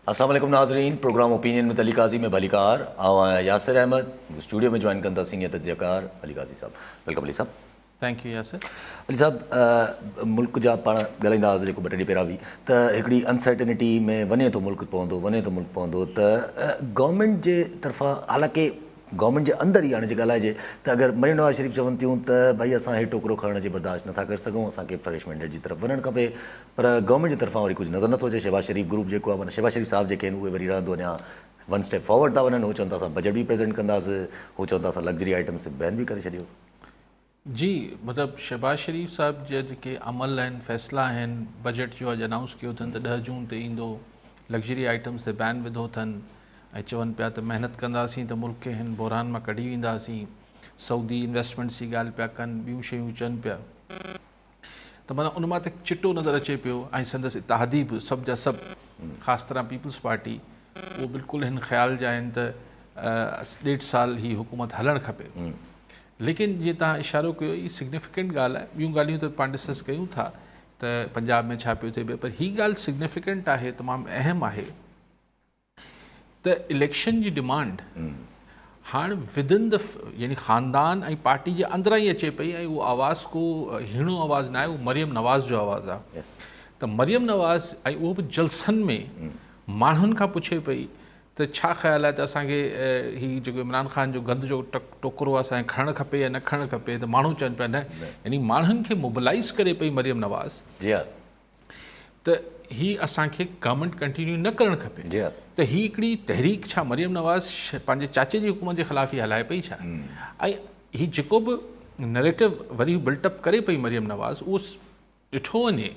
अस्सलाम वालेकुम नाज़रीन, प्रोग्राम ओपिनियन में अली काजी में भली कार यासिर अहमद स्टूडियो में ज्वाइन कंदा सीनियर तज्ज़ियाकार अली काजी साहब। वेलकम अली साहब। Thank you Yasir. अली साहब, मुल्क जा पाण ॻाल्हाईंदा हुआसीं जेको ॿ टे ॾींहं पहिरां बि त हिकिड़ी अनसर्टेनिटी में वञे थो मुल्क पवंदो त गवर्नमेंट जे तरफ़ां, हालांकि गवर्नमेंट जे अंदरि ई हाणे जे ॻाल्हाइजे त अगरि मरीम नवाज़ शरीफ़ चवनि थियूं त भई असां हे टोकरो खणण जी बर्दाश्त नथा करे सघूं, असांखे फ्रेश मैंडेट जी तरफ़ वञणु खपे, पर गवर्नमेंट जी तरफ़ां वरी कुझु नज़र नथो अचे। शहबाज शरीफ़ ग्रुप जेको आहे, माना शहबाज शरीफ़ साहब जेके आहिनि उहे वरी रहंदो अञा वन स्टेप फॉरवर्ड था वञनि। उहो चवनि था असां बजट बि प्रेज़ेंट कंदासीं, उहो चवनि था असां लग्जरी आइटम्स बैन बि करे छॾियो। जी, मतिलबु शहबाज शरीफ़ साहब जा जेके अमल आहिनि, फ़ैसिला आहिनि, बजट जो अॼु अनाउंस कयो अथनि त 10 जून ते ईंदो, लग्जरी आइटम्स ते बैन विधो अथनि ऐं चवनि पिया त महिनत कंदासीं त मुल्क खे हिन बहरान मां कढी वेंदासीं। सऊदी इन्वेस्टमेंट्स जी ॻाल्हि पिया कनि, ॿियूं शयूं चवनि पिया, त माना उन मां त चिटो नज़र अचे पियो। ऐं संदसि इत्तेहादी बि सभु जा सभु, ख़ासि तरह पीपल्स पार्टी, उहो बिल्कुलु हिन ख़्याल जा आहिनि त 1.5 साल ही हुकूमत हलणु खपे। लेकिन जीअं तव्हां इशारो कयो, ई सिग्निफिकेंट ॻाल्हि आहे। ॿियूं ॻाल्हियूं त पाण डिस्कस कयूं था त पंजाब में छा पियो थिए पियो, पर हीअ ॻाल्हि सिग्निफिकेंट आहे, तमामु अहम आहे त इलेक्शन जी डिमांड हाणे विदिन द यानी ख़ानदान ऐं पार्टी जे अंदरां ई अचे पई। ऐं उहो आवाज़ु को हीणो आवाज़ु न आहे, उहो मरियम नवाज़ जो आवाज़ु आहे। त मरियम नवाज़ ऐं उहो बि जलसनि में माण्हुनि खां पुछे पई त छा ख़्यालु आहे त असांखे हीउ जेको इमरान ख़ान जो गंद जो टोकरो आहे असांखे खणणु खपे या न खणणु खपे। त माण्हू चवनि पिया न, यानी माण्हुनि खे मोबिलाइज़ करे पई मरियम नवाज़ त हीअ असांखे गवर्नमेंट कंटिन्यू न करणु खपे। त हीअ हिकिड़ी तहरीक छा मरियम नवाज़ पंहिंजे चाचे जी हुकूमत जे ख़िलाफ़ ई हलाए पई छा? ऐं हीअ जेको बि नैरेटिव वरी बिल्टअप करे पई मरियम नवाज़, उहो ॾिठो वञे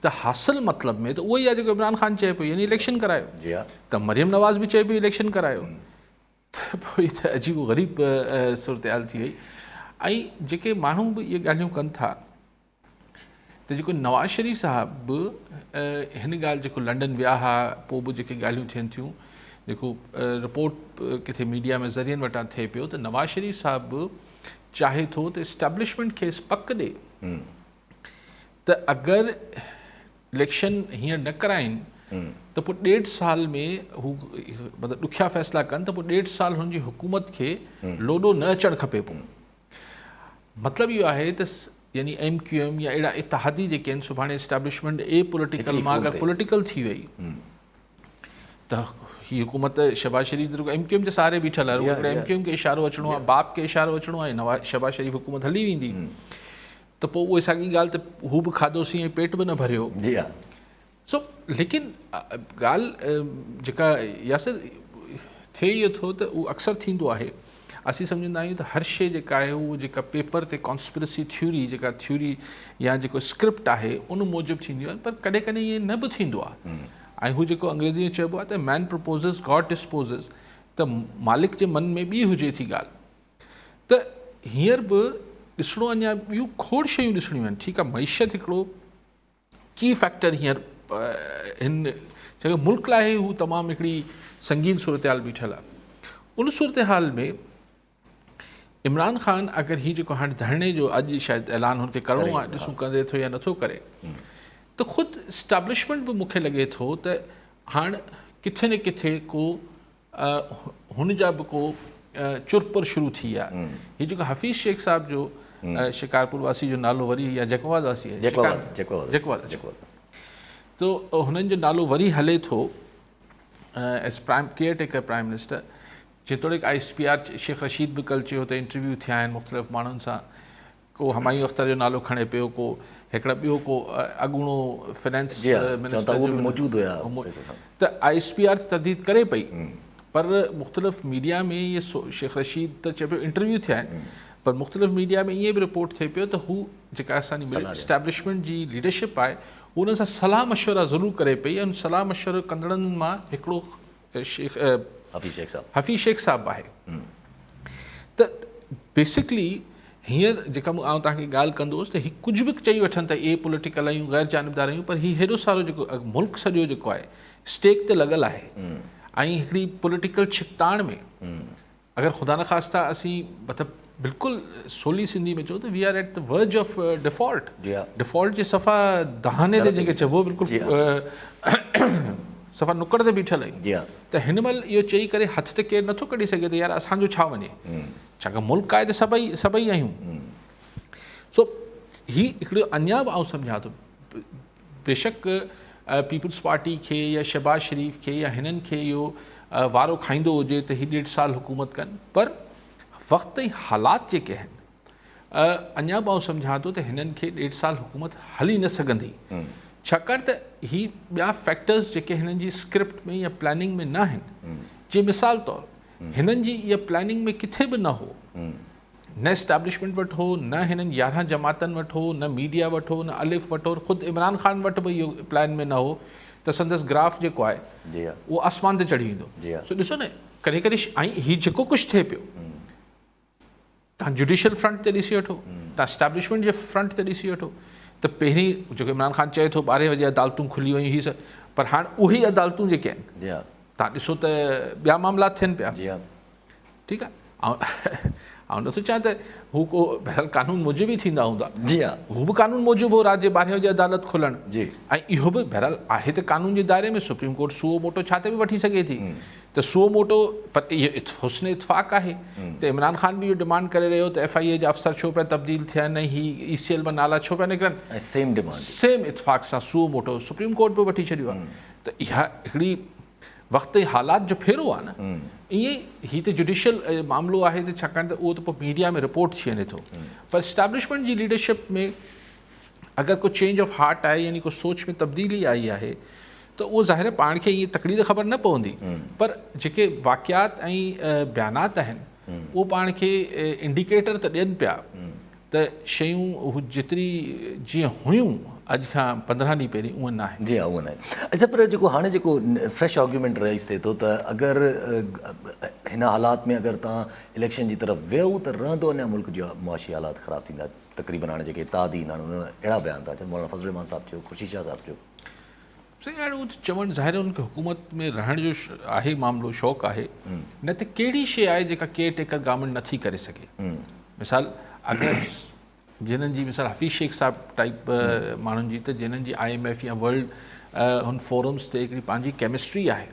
त हासिल मतिलब में त उहो ई आहे जेको इमरान ख़ान चए पियो, यानी इलेक्शन करायो। त मरियम नवाज़ बि चए पई इलेक्शन करायो। त पोइ त अजीब ग़रीब सूरत हाल थी वई। ऐं जेके माण्हू बि इहे ॻाल्हियूं कनि था त जेको नवाज़ शरीफ़ साहब बि हिन ॻाल्हि जेको लंडन विया हुआ, पोइ बि जेके ॻाल्हियूं थियनि थियूं, जेको रिपोर्ट किथे मीडिया में ज़रियनि वटां थिए पियो त नवाज़ शरीफ़ साहब बि चाहे थो त इस्टेब्लिशमेंट खे पक ॾे त अगरि इलेक्शन हींअर न कराइनि त पोइ 1.5 साल में हू मतिलबु ॾुखिया फ़ैसिला कनि त पोइ 1.5 साल हुनजी हुकूमत खे लोॾो न अचणु खपे। पोइ मतिलबु इहो आहे त यानी MQM या अहिड़ा इत्तेहादी जेके आहिनि, सुभाणे इस्टेब्लिशमेंट पॉलिटिकल मां अगरि पॉलिटिकल थी वई त हीअ हुकूमत शहबाज शरीफ़ MQM जे सहारे बीठल आहे। MQM खे इशारो अचिणो आहे, बाप खे इशारो अचिणो आहे, नवाज़ शहबाज शरीफ़ हुकूमत हली वेंदी। त पोइ उहे साॻी ॻाल्हि त हू बि खाधोसीं ऐं पेट बि न भरियो। सो लेकिन ॻाल्हि जेका यासिर थिए इहो थो त उहो अक्सर थींदो आहे। असीं सम्झंदा आहियूं त हर शइ जेका आहे उहो जेका पेपर ते कॉन्स्पिरसी थ्योरी जेका थ्योरी या जेको स्क्रिप्ट आहे उन मूजिबि थींदियूं आहिनि, पर कॾहिं कॾहिं ईअं न बि थींदो आहे। ऐं हू जेको अंग्रेज़ी में चइबो आहे त मैन प्रपोज़िस गॉड डिस्पोज़िस, त मालिक जे मन में ॿी हुजे थी ॻाल्हि। त हींअर बि ॾिसणो अञा ॿियूं खोड़ शयूं ॾिसणियूं आहिनि। ठीकु आहे, मईशत हिकिड़ो की फैक्टर हींअर हिन जेको मुल्क लाइ हू तमामु हिकिड़ी संगीन सूरत हाल बीठल आहे। उन सूरत हाल में इमरान ख़ान अगरि हीउ जेको हाणे धरणे जो अॼु शायदि ऐलान हुनखे करिणो आहे, ॾिसूं करे थो या नथो करे, त ख़ुदि इस्टेब्लिशमेंट बि मूंखे लॻे थो त हाणे किथे न किथे को हुन जा बि को चुरपुर शुरू थी आहे। हीउ जेको हफ़ीज़ शेख साहब जो शिकारपुर वासी जो नालो वरी या जैकवाद वासी आहे, जैकवाद, तो हुननि जो नालो वरी हले थो as care taker prime minister. जेतोणीकि ISPR शेख रशीद बि कल्ह चयो त इंटरव्यू थिया आहिनि मुख़्तलिफ़ माण्हुनि सां। को हमायूं अख्तर जो नालो खणे पियो, को हिकिड़ा ॿियो को अॻूणो फाइनेंस मिनिस्टर मौजूदु हुया। त ISPR तर्दीद करे पई, पर मुख़्तलिफ़ मीडिया में इहे शेख रशीद त चए पियो इंटरव्यू थिया आहिनि, पर मुख़्तलिफ़ मीडिया में ईअं बि रिपोर्ट थिए पियो त हू जेका असांजी इस्टेब्लिशमेंट जी लीडरशिप आहे उन सां सलाह मशवरा ज़रूरु करे पई। ऐं सलाह मशवरो कंदड़नि मां हिकिड़ो हफ़ीज़ शेख साहब आहे। त बेसिकली हींअर जेका आउं तव्हांखे ॻाल्हि कंदोसि त हीउ कुझु बि चई वठनि त पॉलिटिकल आहियूं, गैर जानबदार आहियूं, पर हीउ हेॾो सारो जेको मुल्क सॼो जेको आहे स्टेक ते लॻल आहे। ऐं हिकिड़ी पॉलिटिकल छिकताण में अगरि ख़ुदा न ख़ास्ता असीं मतिलबु बिल्कुलु सोली सिंधी में चऊं त we are at the verge of default. Default जे सफ़ा दहाने ते जेके चइबो बिल्कुलु सफ़ा नुकड़ ते बीठल आहियूं। जी हा त हिन महिल इहो चई करे हथ ते केरु नथो कढी सघे त यार असांजो छा वञे, छाकाणि मुल्क आहे त सभई आहियूं। सो ही हिकिड़ो अञा बि आउं सम्झां थो, बेशक पीपल्स पार्टी खे या शहबाज शरीफ़ खे या हिननि खे इहो वारो खाईंदो हुजे त ही 1.5 साल हुकूमत कनि, पर वक़्त ऐं हालात जेके आहिनि अञा बि आउं सम्झां थो त हिननि खे 1.5 साल हुकूमत हली न सघंदी, छाकाणि त ही ॿिया फैक्टर्स जेके हिननि जी स्क्रिप्ट में या प्लानिंग में न आहिनि। जे मिसाल तौरु हिननि जी इहा प्लानिंग में किथे बि न हो, न एस्टैब्लिशमेंट वटि हो, न हिननि 11 जमातनि वटि हो, न मीडिया वटि हो, न अलिफ वटि हो, ख़ुदि इमरान ख़ान वटि बि इहो प्लान में न हो त संदसि ग्राफ जेको आहे जी हा उहो आसमान ते चढ़ी वेंदो। जी हा सो ॾिसो न कॾहिं कॾहिं ऐं हीउ जेको कुझु थिए पियो, तव्हां जुडिशियल फ्रंट ते ॾिसी वठो, तव्हां एस्टैब्लिशमेंट जे फ्रंट ते ॾिसी वठो, त पहिरीं जेको इमरान ख़ान चए थो 12 वजे अदालतूं खुली वयूं, हीअ सभु, पर हाणे उहे अदालतूं जेके आहिनि जी हा तव्हां ॾिसो त ॿिया मामला थियनि पिया। जी हा ठीकु आहे, ऐं नथो चाहियां त हू को बहरहाल कानून मूजिबि ई थींदा हूंदा, जी हा हू बि कानून मूजिबि हो राति जे 12 वजे अदालत खुलणु, जी ऐं इहो बि बहरहाल आहे त कानून जे दायरे में। सुप्रीम कोर्ट सुओ मोटो छा ते बि वठी सघे थी, त सुओ मोटो, पर इहो हुस्न इत्फ़ाक़ आहे त इमरान ख़ान बि इहो डिमांड करे रहियो त FIA जा अफ़सर छो पिया तब्दील थियनि ऐं ही ECL में नाला छो पिया निकिरनि, सेम डिमांड सेम इत्फ़ाक़ सां सुओ मोटो सुप्रीम कोर्ट बि वठी छॾियो आहे। त इहा हिकिड़ी वक़्त ऐं हालात जो फेरो आहे न, ईअं ही त जुडिशियल मामिलो आहे त छाकाणि त उहो त पोइ मीडिया में रिपोर्ट थी वञे थो, पर इस्टेब्लिशमेंट जी लीडरशिप में अगरि को चेंज ऑफ हार्ट आहे, यानी को सोच में तब्दीली आई आहे, त उहो ज़ाहिर पाण खे ईअं तकड़ी त ख़बर न पवंदी, पर जेके वाक़ियात ऐं बयानात आहिनि उहो पाण खे इंडिकेटर त ॾियनि पिया त शयूं हू जेतिरी जीअं हुयूं अॼु खां 15 ॾींहं पहिरीं उहा न आहे। जी हा उहो न आहे। अच्छा, पर जेको हाणे जेको फ्रेश आर्ग्यूमेंट रहीस थिए थो त अगरि हिन हालात में अगरि तव्हां इलेक्शन जी तरफ़ वियो त रहंदो अञा मुल्क जा मुआशी हालात ख़राबु थींदा। तक़रीबन हाणे जेके इत्तेहादी हाणे उन्हनि अहिड़ा बयान था अचनि, मौलाना फज़ल रहमान साहिबु चयो, ख़ुर्शीद शाह साहिबु चयो। सही हाणे उहो चवणु ज़ाहिर उनखे हुकूमत में रहण जो आहे मामिलो, शौक़ु आहे, न त कहिड़ी शइ आहे जेका केयर टेकर गवर्नमेंट नथी करे सघे। मिसाल अगरि जिन्हनि जी मिसाल हफ़ीज़ शेख साहिबु टाइप माण्हुनि जी, त जिन्हनि जी IMF या वर्ल्ड हुन फोरम्स ते हिकिड़ी पंहिंजी केमिस्ट्री आहे,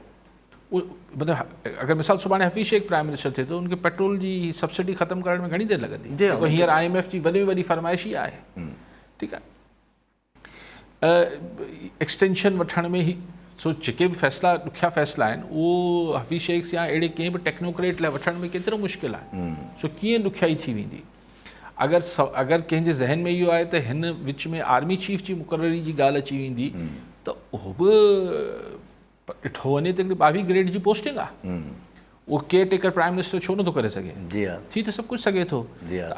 उहो मतिलबु अगरि मिसाल सुभाणे हफ़ीज़ शेख प्राइम मिनिस्टर थिए त उनखे पेट्रोल जी सब्सिडी ख़तमु करण में घणी देरि लॻंदी, जेको हींअर IMF जी वॾे में वॾी फरमाइश ई आहे। ठीकु आहे, एक्सटेंशन वठण में ई सो जेके बि फ़ैसिला ॾुखिया फ़ैसिला आहिनि उहो हफ़ीज़ शेख या अहिड़े कंहिं बि टेक्नोक्रेट लाइ वठण में केतिरो मुश्किल आहे। सो कीअं ॾुखियाई थी वेंदी। अगरि कंहिंजे ज़हन में इहो आहे त हिन विच में आर्मी चीफ जी मुक़ररी जी ॻाल्हि अची वेंदी त उहो बि ॾिठो वञे त हिकिड़ी 22 ग्रेड जी पोस्टिंग आहे, उहो केयर टेकर प्राइम मिनिस्टर छो नथो करे सघे। जी हा थी त सभु कुझु सघे थो,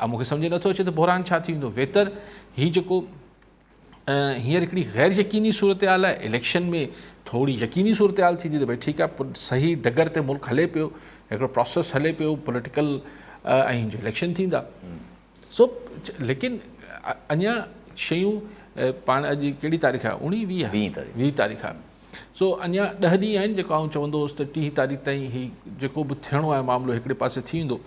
मूंखे सम्झ नथो अचे त बहरान छा थी वेंदो। बहितर हीउ जेको हींअर हिकिड़ी गैर यकीनी सूरत हाल आहे, इलेक्शन में थोरी यकीनी सूरत हाल थींदी त भई ठीकु आहे, सही डगर ते मुल्क हले पियो, हिकिड़ो प्रोसेस हले पियो पॉलिटिकल ऐं जो इलेक्शन थींदा। सो लेकिन अञा शयूं पाण अॼु कहिड़ी तारीख़ आहे, 20 तारीख़ आहे। सो अञा 10 ॾींहं आहिनि जेको आउं चवंदो हुउसि त 30 तारीख़ ताईं ही जेको बि थियणो आहे मामिलो हिकिड़े पासे थी वेंदो।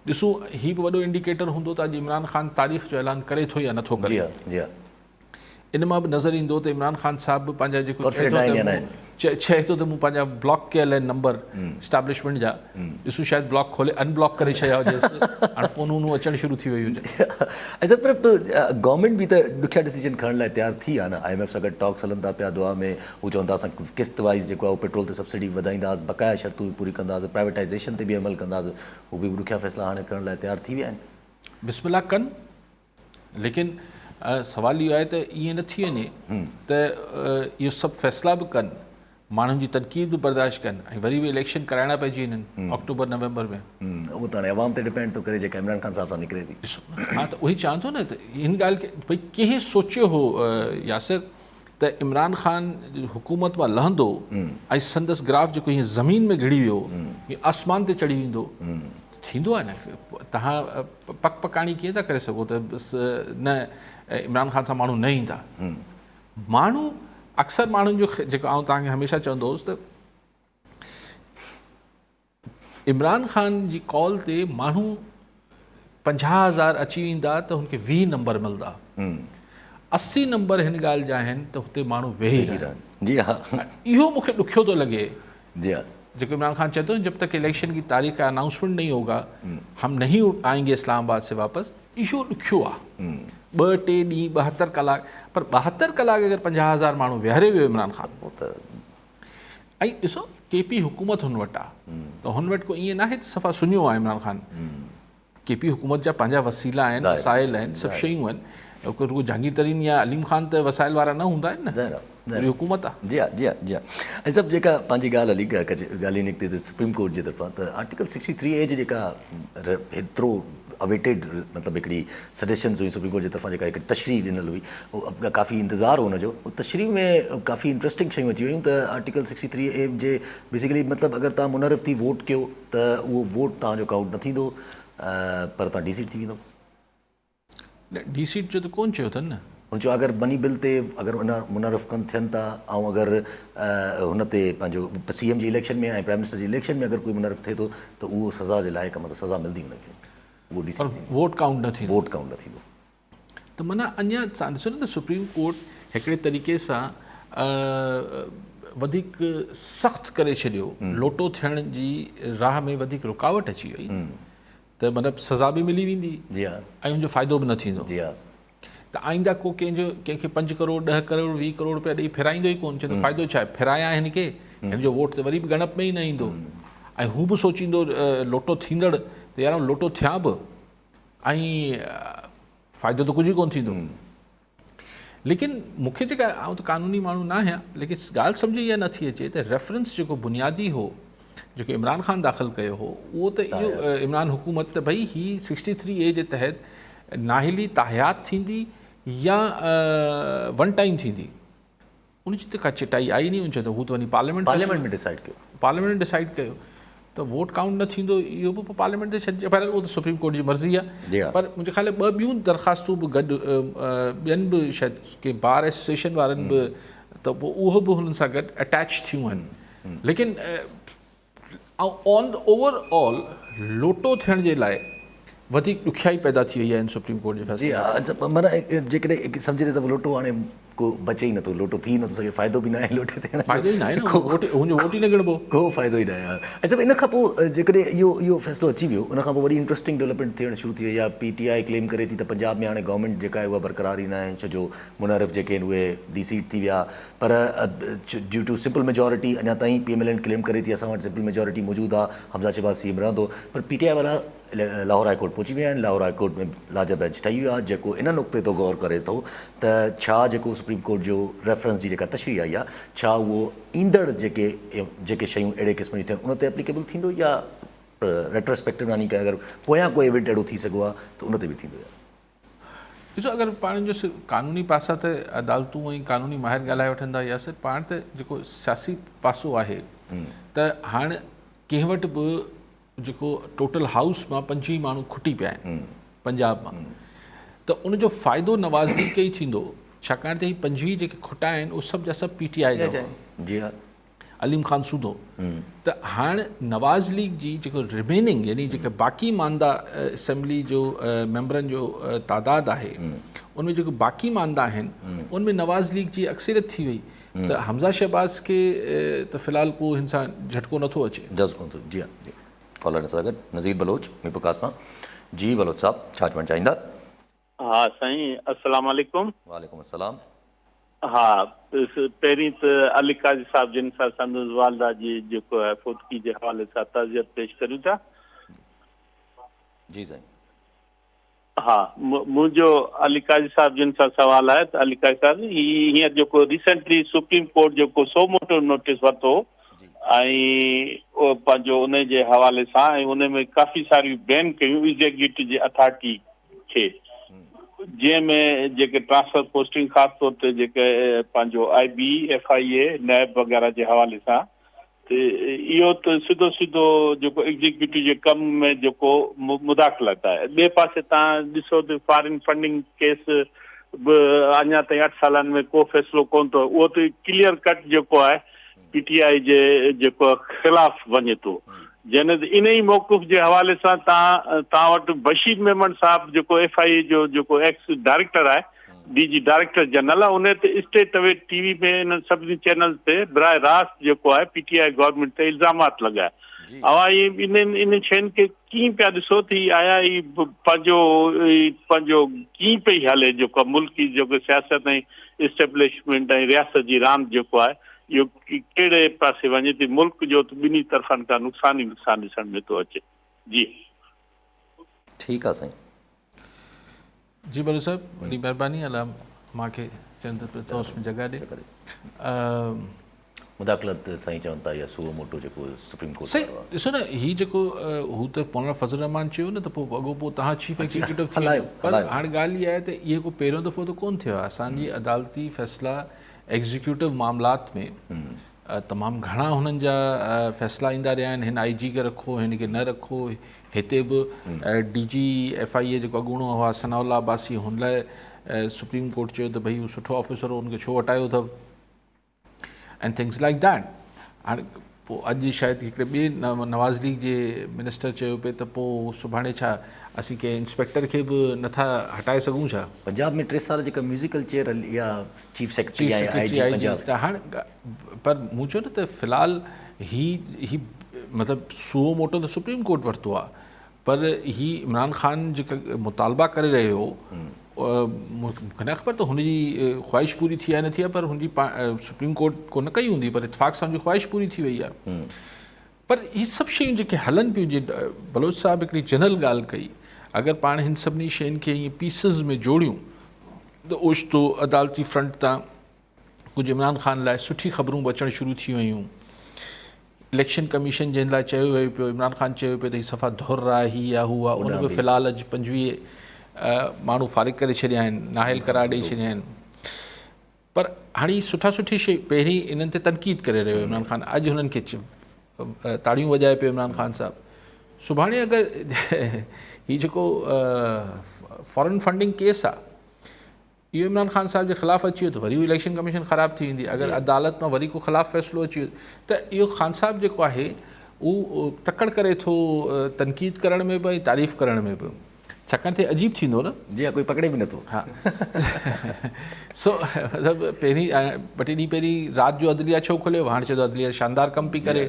ॾिसूं हीउ बि वॾो इंडिकेटर हूंदो त अॼु इमरान ख़ान तारीख़ जो ऐलान करे थो या नथो करे। जी हा इन मां बि नज़र ईंदो त इमरान ख़ान साहिबु पंहिंजा जेको चए थो त मूं पंहिंजा ब्लॉक कयल आहिनि नंबर इस्टेब्लिशमेंट जा, ॾिसूं शायदि ब्लॉक खोले अनब्लॉक करे छॾिया हुजेसि, हाणे फ़ोन वोनूं अचणु शुरू थी वई हुजे। अच्छा, पर गवर्नमेंट बि त ॾुखिया डिसीजन खणण लाइ तयारु थी आहे न। IMF सां गॾु टॉक्स हलनि था पिया दुआ में, हू चवनि था असां किस्त वाइज़ जेको आहे पेट्रोल ते सब्सिडी वधाईंदासीं, बक़ाया शर्तूं पूरी कंदासीं, प्राइवेटाइज़ेशन ते बि अमल कंदासीं। हू बि ॾुखिया फ़ैसिला हाणे करण लाइ तयारु थी विया आहिनि। बिस्मिल्लाह कनि, लेकिन सवाल इहो आहे त ईअं न थी वञे त इहो सभु फ़ैसिला बि कनि, माण्हुनि जी तनक़ीद बि बर्दाश्त कनि ऐं वरी बि इलेक्शन कराइणा पइजी वञनि अक्टूबर नवंबर में। उहो त हाणे अवाम ते डिपेंड थो करे जेका इमरान ख़ान साहिब सां निकिरे थी। हा, त उहो ई चवां थो न त हिन ॻाल्हि खे भई कंहिं सोचियो हो यासिर त इमरान ख़ान हुकूमत मां लहंदो ऐं संदसि ग्राफ जेको हीअं ज़मीन में घिड़ी वियो, हीअं आसमान ते चढ़ी वेंदो, थींदो आहे न। तव्हां पकाणी कीअं था करे सघो त न इमरान ख़ान सां माण्हू न ईंदा। माण्हू अक्सर माण्हुनि जो जेको आउं तव्हांखे हमेशह चवंदो हुउसि त इमरान ख़ान जी कॉल ते माण्हू 50,000 अची वेंदा त हुनखे 20 नंबर मिलंदा, 80 नंबर हिन ॻाल्हि जा आहिनि त हुते माण्हू वेही रहनि। जी हाँ इहो मूंखे ॾुखियो थो लॻे। जी हाँ जेको इमरान खान चए थो जब तक इलेक्शन की तारीख़ का अनाउंसमेंट नहीं होगा हम नहीं आएंगे इस्लामाबाद से वापस, इहो ॾुखियो आहे। 2-3 ॾींहं 72 कलाक, पर 72 कलाक अगरि 50,000 माण्हू विहारे वियो इमरान खान, वो त ऐं ॾिसो केपी हुकूमत हुन वटि आहे, त हुन वटि को ईअं नाहे त सफ़ा सुञो आहे इमरान खान। केपी हुकूमत जा पंहिंजा वसीला आहिनि, वसाइल आहिनि, सभु शयूं आहिनि। रुगो जहांगीर तरीन या अलीम ख़ान त वसाइल वारा न हूंदा आहिनि न, पूरी हुकूमत आहे। जी हाँ जी हाँ जी हाँ। ऐं सभु जेका पंहिंजी ॻाल्हि हली ॻाल्हि निकिती त सुप्रीम कोर्ट जे तरफ़ां त आर्टिकल 63A जी जेका हेतिरो अवेटेड मतिलबु हिकिड़ी सजेशन्स हुई सुप्रीम कोर्ट जे तरफ़ां, जेका हिकिड़ी तशरीह ॾिनल हुई, उहो काफ़ी इंतज़ारु हो हुनजो। तशरीह में काफ़ी इंट्रस्टिंग शयूं अची वियूं त आर्टिकल 63A जे बेसिकली मतिलबु अगरि तव्हां मुनरफ़ थी वोट कयो त उहो वोट तव्हांजो काउंट न थींदो, पर तव्हां डी सीट थी वेंदो। डी सीट जो त कोन चयो अथनि न। हुन चयो अगरि मनी बिल ते अगरि उन मुनरफ़ कनि थियनि था, ऐं अगरि हुन ते पंहिंजो CM जी इलेक्शन में ऐं प्राइम मिनिस्टर जी इलेक्शन में अगरि कोई मुनरफ़ थिए थो त उहो सज़ा जे लाइक़ु, मतिलबु सज़ा मिलंदी हुनखे, उहो डी पर वोट काउंट न थींदो। वोट काउंट न थींदो। त माना अञा तव्हां ॾिसो न त सुप्रीम कोर्ट हिकिड़े तरीक़े सां वधीक सख़्तु करे छॾियो, लोटो थियण जी राह में वधीक रुकावट अची वई, त मतिलबु सज़ा बि मिली वेंदी जी हाँ ऐं हुनजो फ़ाइदो बि न थींदो। जी हाँ त आईंदा को कंहिंखे 5 करोड़ 10 करोड़ 20 करोड़ रुपया ॾेई फिराईंदो ई कोन, चए थो फ़ाइदो छा आहे, फिराया हिन खे, हिन जो वोट त वरी बि ॻणप में ई न ईंदो। ऐं हू बि सोचींदो लोटो थींदड़ त यार लोटो थियां बि ऐं फ़ाइदो त कुझु ई कोन थींदो। लेकिन मूंखे जेका, आउं त कानूनी माण्हू न आहियां, लेकिन ॻाल्हि सम्झ इहा नथी अचे त रेफरेंस जेको बुनियादी हो जेको इमरान खान दाख़िल कयो हो, उहो त इहो इमरान हुकूमत त भई ही 63A जे तहत नाहिली ताहयात थींदी या वन टाइम थींदी, उनजी त का चिटाई आई नहीं। उन चयो त हू त वञी पार्लियामेंट में डिसाइड कयो, पार्लियामेंट डिसाइड कयो त वोट काउंट न थींदो, इहो बि पार्लियामेंट ते छॾिजे। पर उहो त सुप्रीम कोर्ट जी मर्ज़ी आहे। पर मुंहिंजे ख़्याल में 2 ॿियूं दरख़्वास्तूं बि गॾु ॿियनि बि शायदि के बार एसोसिएशन वारनि बि, त पोइ उहो बि हुननि सां गॾु अटैच थियूं आहिनि। लेकिन ऑन द ओवरऑल लोटो थियण जे लाइ वधीक ॾुखियाई पैदा थी वई आहे इन सुप्रीम कोर्ट जे जी फ़ैसिले। माना जेकॾहिं सम्झे त लोटो हाणे को बचे ई नथो, लोटो थी नथो सघे, फ़ाइदो बि न आहे लोटे थियण जो, फ़ाइदो ई न आहे न, हुनजो वोट ई न ॻणबो, को फ़ाइदो ई न आहे। ऐं सभु इन खां पोइ जेकॾहिं इहो फ़ैसिलो अची वियो, उन खां पोइ वरी इंट्रस्टिंग डेवलपमेंट थियणु शुरू थी वई आहे। PTI क्लेम करे थी त पंजाब में हाणे गवर्नमेंट जेका आहे उहा बरक़रार ई न आहे, छो जो मुनरफ़ जेके आहिनि उहे डी सीट थी विया। पर ड्यू टू सिंपल मेजॉरिटी अञा ताईं PMLN क्लेम करे थी असां वटि सिंपल मेजॉरिटी मौजूदु आहे, हमज़ा शहबाज़ CM रहंदो। पर PTI वारा लाहौर हाई कोर्ट पहुची विया आहिनि। लाहौर हाई कोर्ट में लार्जर बेंच ठही वियो आहे जेको इन नुक़्ते तो गौर करे थो त छा जेको सुप्रीम कोर्ट जो रेफरेंस जी जेका तशरीह आई आहे, छा उहो ईंदड़ जेके शयूं अहिड़े क़िस्म जी थियनि उन ते एप्लीकेबल थींदो, या रेट्रोस्पेक्टिव यानी कि अगरि पोयां कोई इवेंट अहिड़ो थी सघो आहे त उन ते बि थींदो। ॾिसो अगरि पाण जो कानूनी पासा त अदालतूं ऐं कानूनी माहिर ॻाल्हाए वठंदा हुआसीं, पाण त जेको सियासी पासो आहे त हाणे कंहिं वटि बि जेको टोटल हाउस मां 25 माण्हू खुटी पिया आहिनि पंजाब मां, त उनजो फ़ाइदो नवाज़ लीग खे ई थींदो, छाकाणि त ही 25 जेके खुटा आहिनि उहे सभु जा सभु PTI जा हुआ। जी हा, अलीम ख़ान सूदो। त हाणे नवाज़ लीग जी जेको रिमेनिंग यानी जेके बाक़ी मांदा असेंबली जो मेंबरनि जो तादाद आहे, उनमें जेको बाक़ी मांदा आहिनि उनमें नवाज़ लीग जी अक्सरियत थी वई, त हमज़ा शहबाज़ खे त फ़िलहाल को हिन सां झटको नथो अचे। जी हा। कॉलर सां गॾु नज़ीर बलोच मीरपुर मां। जी बलोच साहब, छा चवणु चाहींदा? हाँ साईं, अस्सलाम वालेकुम। वालेकुम अस्सलाम। हाँ, पहिरीं त अली काज़ी साहब जिन सां संदसि वालदा जी जेको आहे फौतगी जे हवाले सां ताज़ियत पेश करियूं था। जी साईं। हाँ, मुंहिंजो अली काज़ी साहब जिन सां सवाल आहे त अली काज़ी साहब हींअर जेको रिसेंटली सुप्रीम कोर्ट जेको सो मोटो नोटिस वरितो ऐं पंहिंजो उन जे हवाले सां, ऐं उन में काफ़ी सारियूं बैन कयूं एग्जीक्यूटिव जे अथॉरिटी खे, जंहिंमें जेके ट्रांसफर पोस्टिंग ख़ासि तौर ते जेके पंहिंजो IB FIA नैब वग़ैरह जे हवाले सां, त इहो त सिधो सिधो जेको एग्जीक्यूटिव जे कम में जेको मुदाख़लत आहे। ॿिए पासे तव्हां ॾिसो त फॉरेन फंडिंग केस बि अञा ताईं 8 सालनि में को फ़ैसिलो कोन थो, उहो त क्लियर कट जेको आहे PTI जे जेको ख़िलाफ़ वञे थो। जंहिं इन ई मौक़िफ़ जे हवाले सां तव्हां वटि बशीर मेमन साहब जेको FIA जो जेको एक्स डायरेक्टर आहे, DG डायरेक्टर जनरल आहे, उन ते स्टेट वे TV में इन सभिनी चैनल ते बराह रास्त जेको आहे PTI गवर्नमेंट ते इल्ज़ामात लॻाया। इन शयुनि खे कीअं पिया ॾिसो त आया ई पंहिंजो कीअं पई हले जेको मुल्की जेको सियासत ऐं इस्टेब्लिशमेंट ऐं रियासत जी रांदि जेको आहे इहो कहिड़े पासे वञे थी, मुल्क जो त ॿिन्ही तरफ़नि खां नुक़सान ई नुक़सान ॾिसण में थो अचे। जी ठीकु आहे साईं। जी बलू साहब, वॾी महिरबानी अला मूंखे चंद फिरदौस में जॻह ॾे। मुदाख़लत साईं चवनि था या सुओ मोटो जेको सुप्रीम कोर्ट सही ॾिसो न, हीउ जेको हू त मौलाना फज़ल रहमान चयो न त पोइ अॻोपो तव्हां चीफ एग्जीक्यूटिव थी वियो, पर हाणे ॻाल्हि इहा आहे त इहो को पहिरियों दफ़ो त कोन्ह थियो आहे। असांजी अदालती फ़ैसिला एग्जीक्यूटिव मामलात में तमामु घणा हुननि जा फ़ैसिला ईंदा रहिया आहिनि, हिन IG खे रखो, हिन खे न रखो। हिते बि DG FIA जेको अॻूणो हुआ सनाउल्लाह अब्बासी, हुन लाइ सुप्रीम कोर्ट चयो त भई हू सुठो ऑफिसर हो, हुनखे छो हटायो अथव एंड थिंग्स लाइक दैट। हाणे पोइ अॼु शायदि हिकिड़े ॿिए नवाज़ लीग जे मिनिस्टर चयो पिए त पोइ सुभाणे छा असीं कंहिं इंस्पेक्टर खे बि नथा हटाए सघूं छा? पंजाब में 3 साल जेका म्यूज़िकल चेयर हली या चीफ सेक्रेटरी त हाणे पर मूं चयो न त फ़िलहालु ही मतिलबु सुओ मोटो त सुप्रीम कोर्ट वरितो आहे, पर ही इमरान ख़ान जेका मुतालबा करे रहियो हो, मूंखे न ख़बर त हुनजी ख़्वाहिश पूरी थी आहे न थी आहे, पर हुनजी सुप्रीम कोर्ट को न कई हूंदी, पर इतफ़ाक़ सां हुनजी ख़्वाहिश पूरी थी वई आहे। पर ही सभु शयूं जेके हलनि पियूं, जीअं बलोच साहब हिकिड़ी जनरल ॻाल्हि कई, अगरि पाण हिन सभिनी शयुनि खे ईअं पीसिस में जोड़ियूं त ओचितो अदालती फ्रंट तां कुझु इमरान ख़ान लाइ सुठी ख़बरूं बि अचणु शुरू थी वियूं। इलेक्शन कमीशन जिन लाइ चयो वियो पियो, इमरान ख़ान चयो पियो त हीअ सफ़ा धुर आहे, हीअ आहे, हू आहे, उन में फ़िलहालु अॼु 25 माण्हू फारिग करे छॾिया आहिनि, नाहिल करार ॾेई छॾिया आहिनि। पर हाणे सुठी शइ पहिरीं इन्हनि ते तनक़ीद करे रहियो इमरान ख़ान, अॼु हुननि खे ताड़ियूं वॼाए पियो इमरान ख़ान साहब। सुभाणे अगरि हीउ जेको फॉरेन फंडिंग केस आहे इहो इमरान ख़ान साहब जे ख़िलाफ़ु अची वियो त वरी इलेक्शन कमीशन ख़राबु थी वेंदी। अगरि अदालत मां वरी को ख़िलाफ़ु फ़ैसिलो अची वियो त इहो ख़ान साहब जेको आहे उहो तकड़ि करे थो तनक़ीद करण में बि ऐं तारीफ़ करण में बि, छाकाणि त अजीब थींदो न जी कोई पकड़े बि नथो। हा सो मतिलबु पहिरीं ॿ टे ॾींहं पहिरीं राति जो अदलिया छो खोलियो, हाणे चयो अदलिया शानदार कमु पई करे।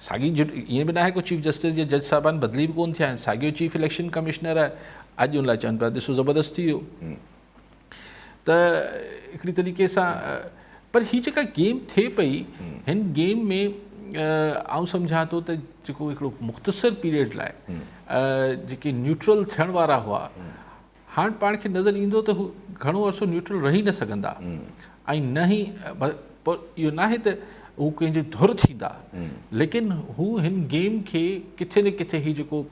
साॻी ईअं बि न आहे को चीफ जस्टिस जे जज साहिबान बदिली बि कोन्ह थिया आहिनि, साॻियो चीफ इलेक्शन कमिश्नर आहे, अॼु हुन लाइ चवनि पिया ॾिसो ज़बरदस्त थी वियो। त हिकिड़ी तरीक़े सां पर हीअ जेका गेम थिए पई, हिन गेम में आउं सम्झां थो त जेको हिकिड़ो मुख़्तसिर पीरियड लाइ जेके न्यूट्रल थियण वारा हुआ, हाणे पाण खे नज़र ईंदो त हू घणो अर्सो न्यूट्रल रही न सघंदा, ऐं न ई इहो न आहे त हू कंहिंजी धुर थींदा, लेकिन हू हिन गेम खे किथे न किथे हीउ जेको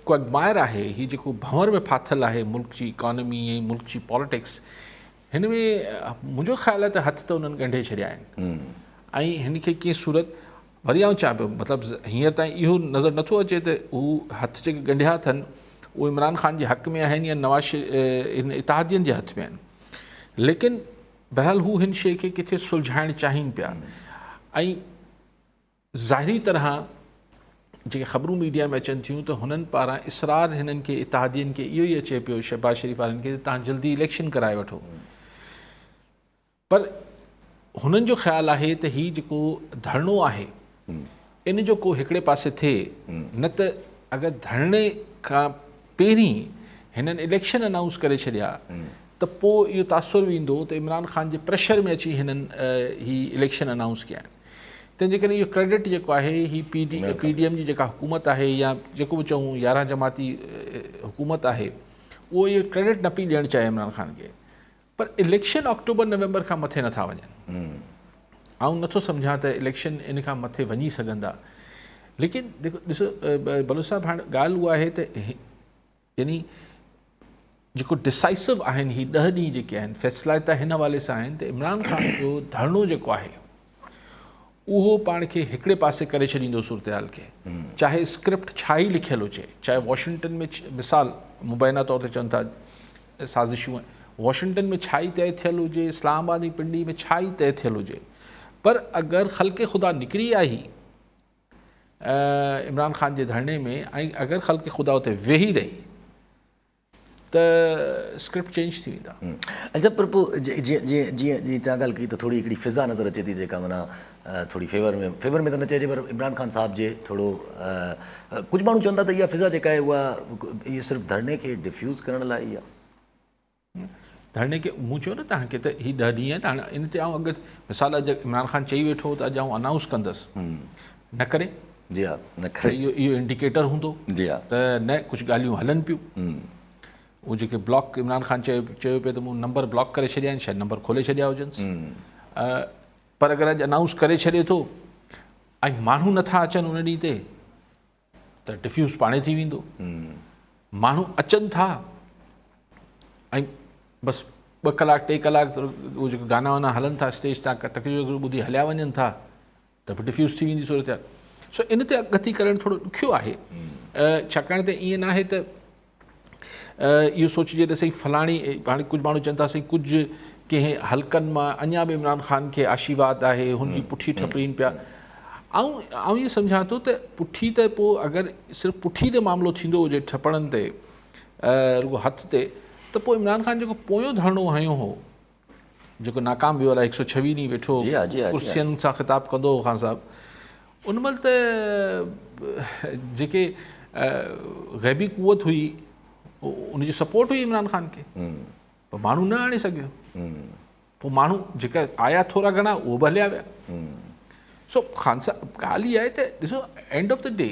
क्वगमायर आहे, हीउ जेको भंवर में फाथल आहे मुल्क जी इकॉनमी ऐं मुल्क जी पॉलिटिक्स, हिन में मुंहिंजो ख़्यालु आहे त हथ त उन्हनि ॻंढे छॾिया आहिनि। ऐं हिन खे कीअं सूरत वरी आउं चवां पियो, मतिलबु हींअर ताईं इहो नज़र नथो अचे त हू हथ जेके ॻंढिया अथनि उहे इमरान ख़ान जे हक़ में आहिनि या नवाज़ इन इत्तेहादियुनि जे हथ में आहिनि, लेकिन बहरहाल हू हिन शइ खे किथे सुलझाइणु चाहिनि पिया। ऐं ज़ाहिरी तरह जेके ख़बरूं मीडिया में अचनि थियूं त हुननि पारां इसरार हिननि खे इत्तेहादियुनि खे इहो ई अचे पियो शहबाज़ शरीफ़ वारनि खे तव्हां जल्दी इलेक्शन कराए वठो, पर हुननि जो ख़्यालु आहे त हीउ जेको धरणो आहे इन जो को हिकिड़े पासे थिए, न त अगरि धरणे खां पहिरीं हिननि इलेक्शन अनाउंस करे छॾिया त पोइ इहो तासुर वेंदो त इमरान ख़ान जे प्रेशर में अची हिननि ही इलेक्शन अनाउंस कया आहिनि। तंहिंजे करे इहो क्रेडिट जेको आहे ही PDM जी जेका हुकूमत आहे या जेको बि चऊं 11 जमाती हुकूमत आहे, उहो इहो क्रेडिट न पई ॾियणु चाहे इमरान ख़ान खे, पर इलेक्शन अक्टूबर नवंबर खां मथे नथा वञनि। आउं नथो सम्झां त इलेक्शन इन खां मथे वञी सघंदा, लेकिन ॾिसो बलू साहब हाणे ॻाल्हि उहा आहे त यानी जेको डिसाइसिव आहिनि ही 10 ॾींहं जेके आहिनि फ़ैसिला त हिन हवाले सां आहिनि त इमरान ख़ान जो धरणो जेको आहे उहो पाण खे हिकिड़े पासे करे छॾींदो सूरत हाल खे, चाहे स्क्रिप्ट छा ई लिखियलु हुजे, चाहे वॉशिंगटन में मिसाल मुबैना तौर ते चवनि था साज़िशूं वॉशिंगटन में छा ई तय थियलु हुजे, इस्लामाबाद जी पिंडी में छा ई तय थियलु हुजे, पर अगरि ख़ल्क़े ख़ुदा निकिरी आई इमरान ख़ान जे धरणे में ऐं अगरि ख़ल्क़े ख़ुदा उते वेही रही त स्क्रिप्ट चेंज थी वेंदा। अच्छा पर पोइ जीअं तव्हां ॻाल्हि कई त थोरी हिकिड़ी फिज़ा नज़र अचे थी जेका माना थोड़ी फेवर में त न चइजे पर इमरान ख़ान साहब जे थोरो कुझु माण्हू चवनि था त इहा फिज़ा जेका आहे उहा इहा सिर्फ़ु धरणे खे डिफ्यूज़ करण लाइ ई आहे। धरणे खे मूं चयो न तव्हांखे त हीअ 10 ॾींहं त हाणे इन ते आउं अॻु मिसाल अॼु इमरान ख़ान चई वेठो त अॼु आउं अनाउंस कंदुसि न करे, जी हा, न त इहो इंडिकेटर हूंदो जी हा, त न कुझु ॻाल्हियूं हलनि पियूं। उहो जेके ब्लॉक इमरान ख़ान चयो पियो त मूं नंबर ब्लॉक करे छॾिया आहिनि, शायदि नंबर खोले छॾिया हुजनिसि, पर अगरि अॼु अनाउंस करे छॾे थो ऐं माण्हू नथा अचनि उन ॾींहं ते त डिफ्यूज़ पाणे थी वेंदो। माण्हू अचनि था ऐं बसि 2 कलाक 3 कलाक उहो जेके गाना वाना हलनि था स्टेज तां तकरीबन ॿुधी हलिया वञनि था त बि डिफ्यूज़ थी वेंदी सूरत। सो इन ते गति करणु थोरो ॾुखियो आहे, छाकाणि त ईअं न आहे त इहो सोचिजे त सही फलाणी हाणे कुझु माण्हू चवनि था सही कुझु कंहिं हल्कनि मां अञा बि इमरान ख़ान खे आशीर्वाद आहे, हुनजी पुठी ठपरीनि पिया। आउं इहो सम्झां थो त पुठी त पोइ अगरि सिर्फ़ु पुठी ते मामिलो थींदो हुजे ठपड़नि ते रुगो हथ ते त पोइ इमरान ख़ान जेको पोयों धरणो हयो हो जेको नाकाम वियो आहे 126 ॾींहं वेठो कुर्सियुनि सां ख़िताबु कंदो हो ख़ान साहब, उन महिल त जेके ग़ैबी क़ुवत हुई उनजी सपोर्ट हुई इमरान ख़ान खे, पर माण्हू न आणे सघियो। पोइ माण्हू जेका आया थोरा घणा उहो बि हलिया विया। सो ख़ान साहब ॻाल्हि इहा आहे त ॾिसो एंड ऑफ द डे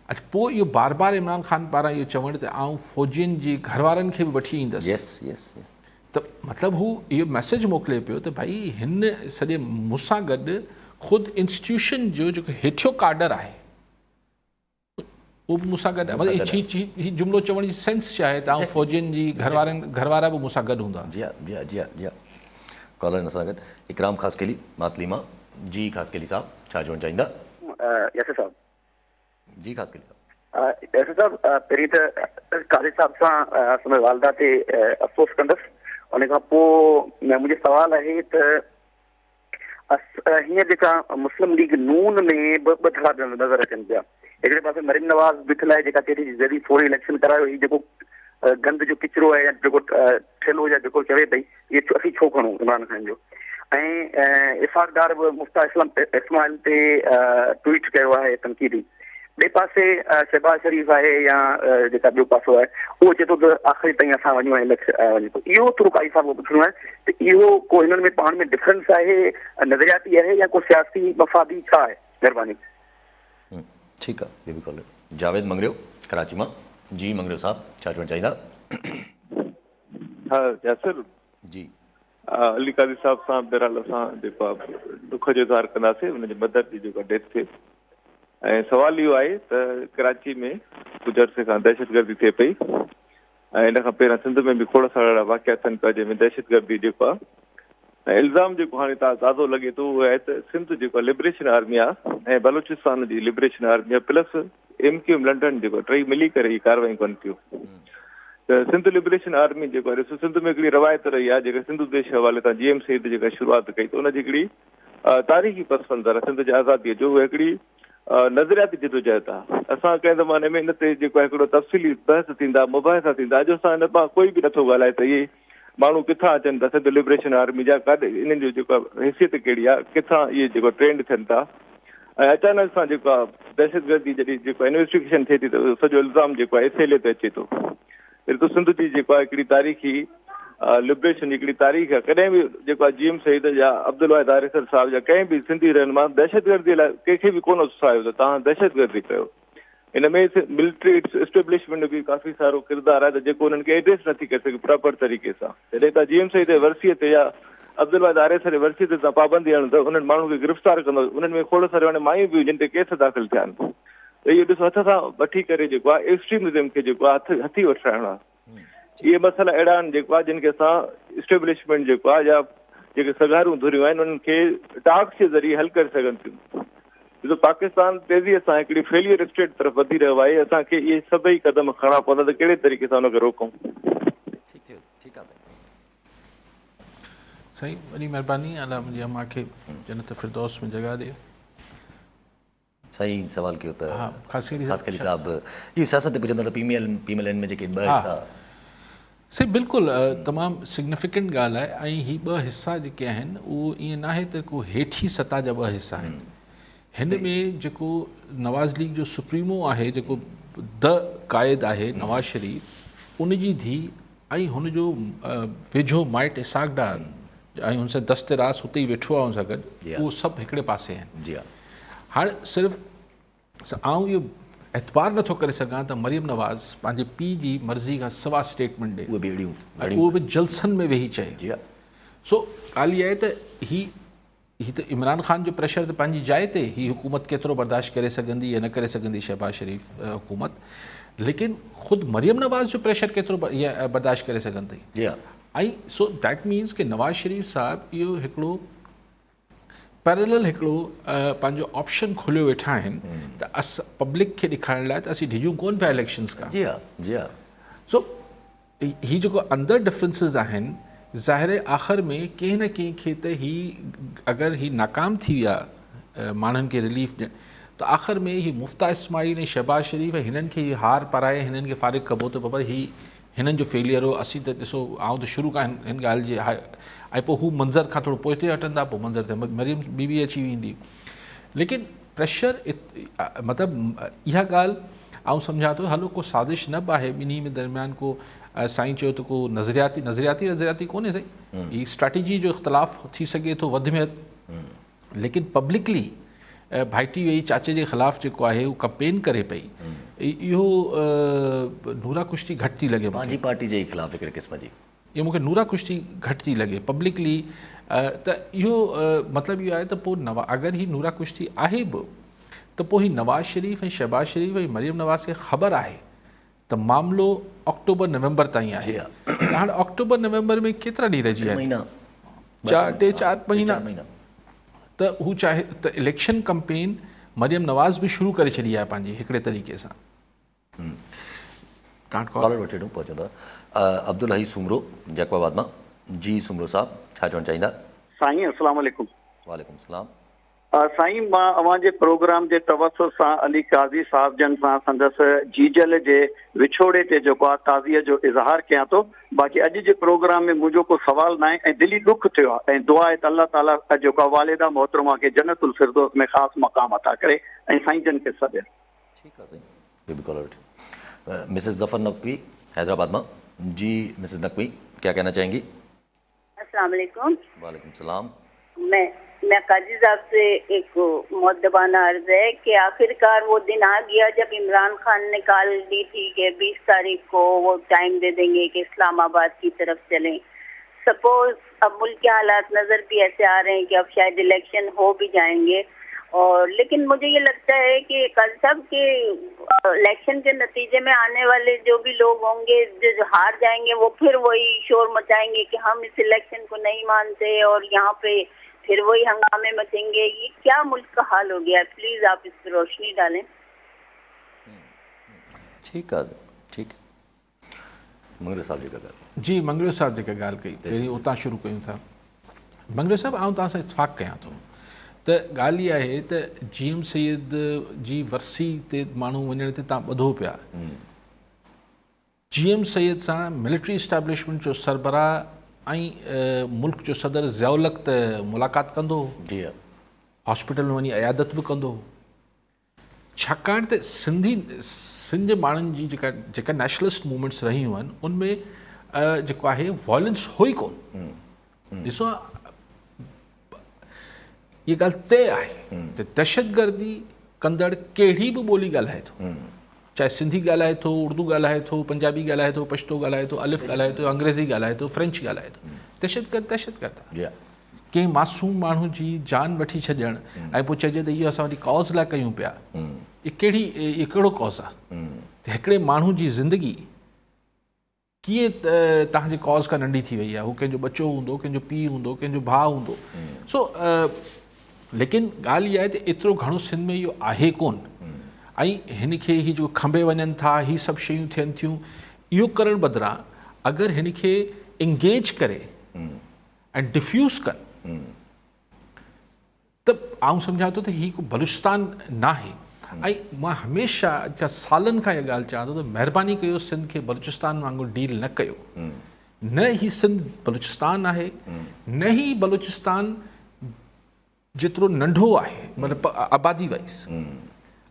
अच्छा पोइ इहो बार बार इमरान ख़ान पारां इहो चवणु त आउं फ़ौजियुनि जी घरवारनि खे बि वठी ईंदुसि, त मतिलबु हू इहो मैसेज मोकिले पियो त भई हिन सॼे मूंसां गॾु ख़ुदि इंस्टीट्यूशन जो जेको हेठियो काडर आहे उहो बि मूंसां गॾु आहे। मतिलबु हीउ जुमिलो चवण जी सेंस छा आहे त आउं फ़ौजियुनि जी घरवारा बि मूंसां गॾु हूंदा। जी हा, जी हा, जी हा, जी हा। कॉलर हिन सां गॾु इकराम ख़ासकेली मातलीमा जी। ख़ासकेली साहब छा चवणु चाहींदा? यासिर साहब जी ख़ासकेली साहब। यासिर साहब पहिरीं त काज़ी साहब सां संदसि वालदा ते अफ़सोस कंदसि, उन खां पोइ मुंहिंजो सुवालु आहे त हीअं जेका मुस्लिम लीग नून में ॿ धड़ा नज़र अचनि पिया। हिकिड़े पासे मरीम नवाज़ बीठल आहे जेका चए थी जॾहिं थोरी इलेक्शन करायो हीउ जेको गंद जो किचिरो आहे या जेको ठेलो या जेको चवे पई इहे असीं छो खणूं इमरान ख़ान जो। ऐं इफ़ाक़दार बि मुफ्ता इस्माइल ते ट्वीट कयो आहे तनक़ीदी। ॿिए पासे शहबाज़ शरीफ़ आहे या जेका ॿियो पासो आहे उहो चए थो त आख़िरी ताईं असां वञूं ऐं वञे थो। इहो थोरो काई साहब पुछणो आहे त इहो को हिननि में पाण में डिफरेंस आहे, नज़रियाती आहे या को सियासी मफ़ादी छा आहे? महिरबानी। ठीकु आहे, ॿियो बि कॉलर जावेद मंगरियो कराची मां। जी मंगरियो साहब छा चवणु चाहींदा? हा यासिर जी अली काज़ी साहब सां बहरहाल असां जेको आहे दुख जो इज़हार कंदासीं उनजे मदर जी जेका डेथ थिए। ऐं सुवालु इहो आहे त कराची में कुझु अर्से खां दहशतगर्दी थिए पई ऐं इन खां पहिरियां सिंध में बि खोड़ सारा वाक़िया थियनि पिया जंहिंमें दहशतगर्दी जेको आहे ऐं इल्ज़ाम जेको हाणे तव्हां ताज़ो लॻे थो उहो आहे त सिंध जेको आहे लिबरेशन आर्मी आहे ऐं बलूचिस्तान जी लिबरेशन आर्मी आहे प्लस MQM लंडन जेको टई मिली करे हीअ कार्रवाई कनि थियूं। त सिंध लिबरेशन आर्मी जेको आहे ॾिसो सिंध में हिकिड़ी रवायत रही आहे जेका सिंधु देश हवाले तां GM सईद जेका शुरूआति कई त उनजी हिकिड़ी तारीख़ी पस मंज़र आहे सिंध जी आज़ादीअ जो उहा हिकिड़ी नज़रियाती जिदोजहद आहे। असां कंहिं ज़माने में इन ते जेको आहे हिकिड़ो तफ़सीली बहस थींदा मुबाहिसा थींदा, अॼु असां इन पां कोई बि नथो ॻाल्हाए त इहे माण्हू किथां अचनि था, सिंध लिबरेशन आर्मी जा काॾे इन्हनि जो जेको हैसियत कहिड़ी आहे, किथां इहे जेको ट्रेंड थियनि था ऐं अचानक सां जेको आहे दहशतगर्दी जॾहिं जेको इन्वेस्टिगेशन थिए थी त सॼो इल्ज़ाम जेको आहे इसेले ते अचे थो। त सिंध जी जेको आहे हिकिड़ी तारीख़ी लिबरेशन हिकिड़ी तारीख़ आहे। कॾहिं बि जेको आहे GM सईद या अब्दुल वाहिद आरिसर साहिब या कंहिं बि सिंधी रहनुमा दहशतगर्दीअ लाइ कंहिंखे बि कोन उसायो त तव्हां दहशतगर्दी कयो। इन में मिलिट्री इस्टेब्लिशमेंट बि काफ़ी सारो किरदारु आहे त जेको उन्हनि खे एड्रेस नथी करे सघे प्रॉपर तरीक़े सां। जॾहिं तव्हां GM सईद जे वर्सीअ ते या अब्दुल वाहिद आरिसर जे वर्सीअ ते तव्हां पाबंदी आणो त उन्हनि माण्हू खे गिरफ़्तार कंदो, उन्हनि में खोड़ सारियूं हाणे मायूं बि जिन ते केस दाख़िल थिया आहिनि। त इहो ॾिसो हथ सां वठी करे जेको आहे एक्सट्रीमिज़म खे जेको आहे हथी वठाइणो आहे। इहे मसइला अहिड़ा आहिनि जेको आहे जिन खे असां इस्टेब्लिशमेंट जेको आहे या जेके सगारूं धुरियूं आहिनि उन्हनि खे टास्क जे ज़रिए हल करे सघनि थियूं। ॾिसो पाकिस्तान तेज़ीअ सां हिकिड़ी फेलियर स्टेट तरफ़ वधी रहियो आहे। असांखे इहे सभई क़दम खणणा पवंदा त कहिड़े तरीक़े सां हुनखे रोकूं। ठीकु आहे साईं, वॾी महिरबानी। अलाह मुंहिंजी अम्मा खे जन्नत फिरदौस में जॻह ॾिए। साईं सवाल कयो त हा ख़ासि साहब इहो सियासत ते पुछंदा त PMLN में जेके ॿ हिसा सही बिल्कुलु तमामु सिग्निफिकेंट ॻाल्हि आहे ऐं ही ॿ हिसा जेके आहिनि उहो ईअं नाहे त को हेठि सतह जा ॿ हिसा आहिनि। हिन में जेको नवाज़ लीग जो सुप्रीमो आहे, जेको द क़ाइद आहे नवाज़ शरीफ़, उन जी धीउ ऐं हुनजो वेझो माइट इसाक डार ऐं हुन सां दस्ते रास हुते ई वेठो आहे हुन सां गॾु, उहो सभु हिकिड़े पासे आहिनि। जी हा। हाणे सिर्फ़ु आउं इहो एतबार नथो करे सघां त मरियम नवाज़ पंहिंजे पीउ जी मर्ज़ी खां सवा स्टेटमेंट ॾे, उहे बि अहिड़ियूं उहो बि जलसनि में वेही चए। जी हा। सो ॻाल्हि इहा आहे त ही त इमरान ख़ान जो प्रेशर त पंहिंजी जाइ ते, ही हुकूमत केतिरो बर्दाश्त करे सघंदी या न करे सघंदी शहबाज शरीफ़ हुकूमत, लेकिन ख़ुदि मरियम नवाज़ जो प्रेशर केतिरो बर्दाश्त करे सघंदी। जी हा। ऐं सो दैट मीन्स कि नवाज़ शरीफ़ साहिबु इहो हिकिड़ो पैरेलल हिकिड़ो पंहिंजो ऑप्शन खोलियो वेठा आहिनि त पब्लिक खे ॾेखारण लाइ त असीं डिॼूं कोन पिया इलेक्शन्स खां। जी हा। जी हा। सो ही जेको अंदरि डिफरेंसिस आहिनि, ज़ाहिर आख़िर में कंहिं न कंहिं खे त ही अगरि ही नाकाम थी विया माण्हुनि खे रिलीफ ॾियणु, त आख़िर में ही मुफ्ता इस्माइल ऐं शहबाज शरीफ़ हिननि खे हार पाराए हिननि खे फारिग कबो त बाबा ही हिननि जो फेलियर हो। असीं त ॾिसो, आउं त शुरू खां हिन ॻाल्हि जे ऐं पोइ हू मंज़र खां थोरो पोइ ते हटंदा, पोइ मंज़र ते मरियम बीबी अची वेंदी। लेकिन प्रेशर मतिलबु इहा ॻाल्हि आउं सम्झां थो हलो को साज़िश न बि आहे ॿिन्ही में दरमियान को साईं चयो त को नज़रियाती कोन्हे साईं, ही स्ट्रेटजी जो इख़्तिलाफ़ थी सघे थो वधि में वधि, लेकिन पब्लिकली भाइटी वेही चाचे जे ख़िलाफ़ु जेको आहे उहो कंपेन करे पई, इहो नूरा कुश्ती घटि थी लॻे पंहिंजी पार्टी जे ख़िलाफ़ु हिकिड़े क़िस्म जी, इहो मूंखे नूरा कुश्ती घटि थी लॻे पब्लिकली। त इहो मतिलबु इहो आहे त पोइ अगरि ही नूरा कुश्ती आहे बि त पोइ ही नवाज़ शरीफ़ ऐं शहबाज शरीफ़ ऐं मरियम नवाज़ खे ख़बर आहे त मामिलो अक्टूबर नवंबर ताईं आहे। हाणे अक्टूबर नवंबर में केतिरा ॾींहं रहिजी आहिनि, 4-5 महीना, त हू चाहे त इलेक्शन कंपेन मरियम नवाज़ बि शुरू करे छॾी आहे पंहिंजी हिकिड़े तरीक़े सां। कॉलर वठी वठूं पहुचंदो अब्दुल हई सुमरो जैकबाबाद मां। जी सुमरो साहब, छा चवणु चाहींदा? साईं अस्सलाम वालेकुम। वालेकुम सलाम। साईं, मां अव्हांजे प्रोग्राम जे तवसुल सां अली काज़ी साहब जन सां संदसि जीजल जे विछोड़े ते जेको आहे ताज़ीअ जो इज़हार कयां थो। बाक़ी अॼु जे प्रोग्राम में मुंहिंजो को सुवाल न आहे ऐं दिली ॾुख थियो आहे ऐं दुआ आहे त अल्लाह ताला जेको आहे वालिदा मोहतरमा खे जन्नतुल फिरदौस में ख़ासि मक़ाम अता करे ऐं साईं जन खे सॾे। ठीकु आहे साईं, ॿियो बि कॉलर वठी। मिसिस ज़फ़र नकवी हैदराबाद मां। जी मिसिस नकवी, क्या कहना चाहेंगी? अस्सलाम वालेकुम। वालेकुम सलाम। मैं काजी साहब से एक मुद्दबाना अर्ज है कि आखिरकार वो दिन आ गया जब इमरान खान ने कॉल दी थी कि 20 तारीख को वो टाइम दे देंगे कि इस्लामाबाद की तरफ चलें। सपोज अब मुल्क के हालात नज़र भी ऐसे आ रहे हैं कि अब शायद इलेक्शन हो भी जाएंगे, और लेकिन मुझे ये लगता है कि कल साहब के इलेक्शन के नतीजे में आने वाले जो भी लोग होंगे जो हार जाएंगे वो फिर वही शोर मचाएंगे कि हम इस इलेक्शन को नहीं मानते और यहाँ पे फिर वही हंगामे मचेंगे। ये क्या मुल्क का हाल हो गया है? प्लीज आप इस पर रोशनी डालें। ठीक है, ठीक है। मंगरे साहब जी का ॻाल्हि। जी मंगरे साहब जेका ॻाल्हि कई पहिरीं उतां शुरू कयूं था। मंगरे साहब, आउं तव्हां सां इतफ़ाक़ कयां थो त ॻाल्हि इहा आहे त GM सैयद जी वरसी ते माण्हू वञण ते तव्हां ॿुधो पिया, GM सैयद सां मिलिट्री इस्टेब्लिशमेंट जो सरबराह ऐं मुल्क जो सदर ज़ियाउल-हक़ त मुलाक़ात कंदो, जी हा, हॉस्पिटल में वञी अयादत बि कंदो, छाकाणि त सिंध जे माण्हुनि जी जेका नेशनलिस्ट मूवमेंट्स रहियूं आहिनि उनमें जेको आहे वॉयलेंस हो ई कोन। ॾिसो ये ॻाल्हि तय आहे त दहशतगर्दी कंदड़ कहिड़ी बि ॿोली ॻाल्हाए थो, चाहे सिंधी ॻाल्हाए थो, उर्दू ॻाल्हाए थो, पंजाबी ॻाल्हाए थो, पश्तो ॻाल्हाए थो, अलिफ ॻाल्हाए थो, अंग्रेज़ी ॻाल्हाए थो, फ्रेंच ॻाल्हाए थो, दहशतगर्द आहे। कंहिं मासूम माण्हू जी जान वठी छॾणु ऐं पोइ चइजे त इहो असां वटि कॉज़ लाइ कयूं पिया, इहो कहिड़ो कॉज़ आहे? त हिकिड़े माण्हू जी ज़िंदगी कीअं तव्हांजे कॉज़ खां नंढी थी वई आहे? हू कंहिंजो बचो हूंदो, कंहिंजो पीउ हूंदो, कंहिंजो भाउ हूंदो। सो लेकिन ॻाल्हि इहा आहे त एतिरो घणो सिंध में इहो आहे कोन, ऐं हिन खे ही जो खंभे वञनि था, ही सभु शयूं थियनि थियूं, इहो करण बदिरां अगरि हिन खे इंगेज करे ऐं डिफ्यूज़ कनि त आउं सम्झां थो त ही को बलूचिस्तान न आहे। ऐं मां हमेशह जा सालनि खां इहा ॻाल्हि चवां थो त महिरबानी कयो सिंध खे बलूचिस्तान वांगुरु डील न कयो। न ही सिंध बलूचिस्तान आहे, न ही बलूचिस्तान जेतिरो नंढो आहे मतिलबु आबादी वाइज़,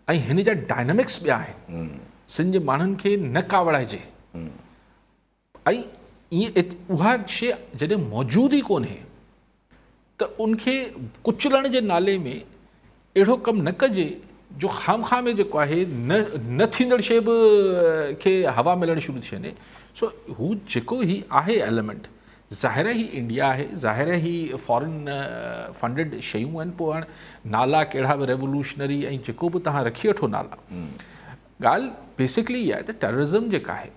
ऐं हिन जा डायनामिक्स ॿिया आहिनि। सिंध जे माण्हुनि खे न कावड़ाइजे, ऐं ईअं उहा शइ जॾहिं मौजूदु ई कोन्हे त उनखे कुचलण जे नाले में अहिड़ो कमु न कजे जो ख़ामख़ा में जेको आहे न थींदड़ शइ बि खे हवा मिलणु शुरू थी वञे। सो हू जेको ही आहे एलिमेंट, ज़ाहिर ही इंडिया आहे, ज़ाहिर ही फॉरेन फंडिड शयूं आहिनि। पोइ हाणे नाला कहिड़ा बि रेवोल्यूशनरी ऐं जेको बि तव्हां रखी वठो नाला, ॻाल्हि बेसिकली इहा आहे त टेररिज़म जेका आहे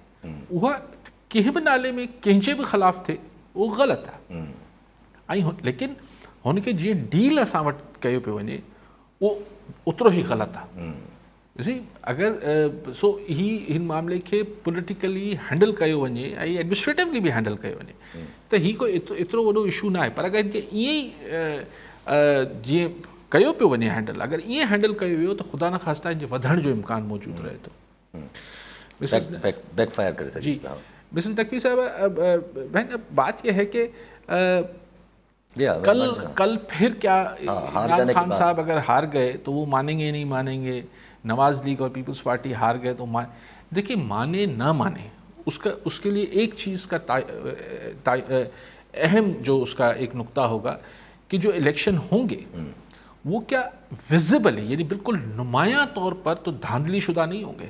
उहा कंहिं बि नाले में कंहिंजे बि ख़िलाफ़ु थिए उहो ग़लति आहे। ऐं लेकिन हुनखे जीअं डील असां वटि कयो पियो वञे उहो ओतिरो ई ग़लति आहे। ॾिसी अगरि सो हिन मामले खे पॉलिटिकली हैंडल कयो वञे ऐं एडमिनिस्ट्रेटिवली बि हैंडल कयो वञे त ही कोई एतिरो वॾो इशू न आहे। पर अगरि हिनखे ईअं ई जीअं कयो पियो वञे हैंडल, अगरि ईअं हैंडल कयो वियो त ख़ुदा न ख़ास्ता हिन जे वधण जो इम्कान मौजूदु रहे थो। बैकफायर करे सके। जी मिसेस नकवी साहब, बहन बात यह है कि कल फिर क्या इमरान खान साहब अगर हार गए तो वो मानेंगे नहीं मानेंगे, नवाज लीग और पीपल्स पार्टी हार गए तो देखिए माने ना माने उसके लिए एक चीज़ का अहम जो उसका एक नुक्ता होगा कि जो इलेक्शन होंगे वो क्या विजिबल है, यानी बिल्कुल नुमाया तौर पर तो धांधली शुदा नहीं होंगे।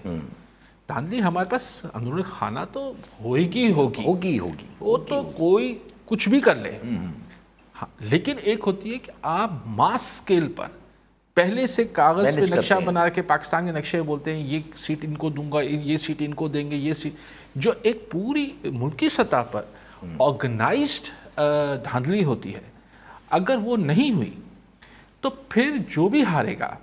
धांधली हमारे पास अंदरूनी खाना तो होगी वो तो कोई कुछ भी कर ले। हाँ, लेकिन एक होती है कि आप मास स्केल पर पहले से कागज़ पे नक्शा बना के, पाकिस्तान के नक्शे बोलते हैं ये सीट इनको दूंगा, ये सीट इनको देंगे, ये सीट, जो एक पूरी मुल्की सतह पर ऑर्गेनाइज्ड धांधली होती है, अगर वो नहीं हुई तो फिर जो भी हारेगा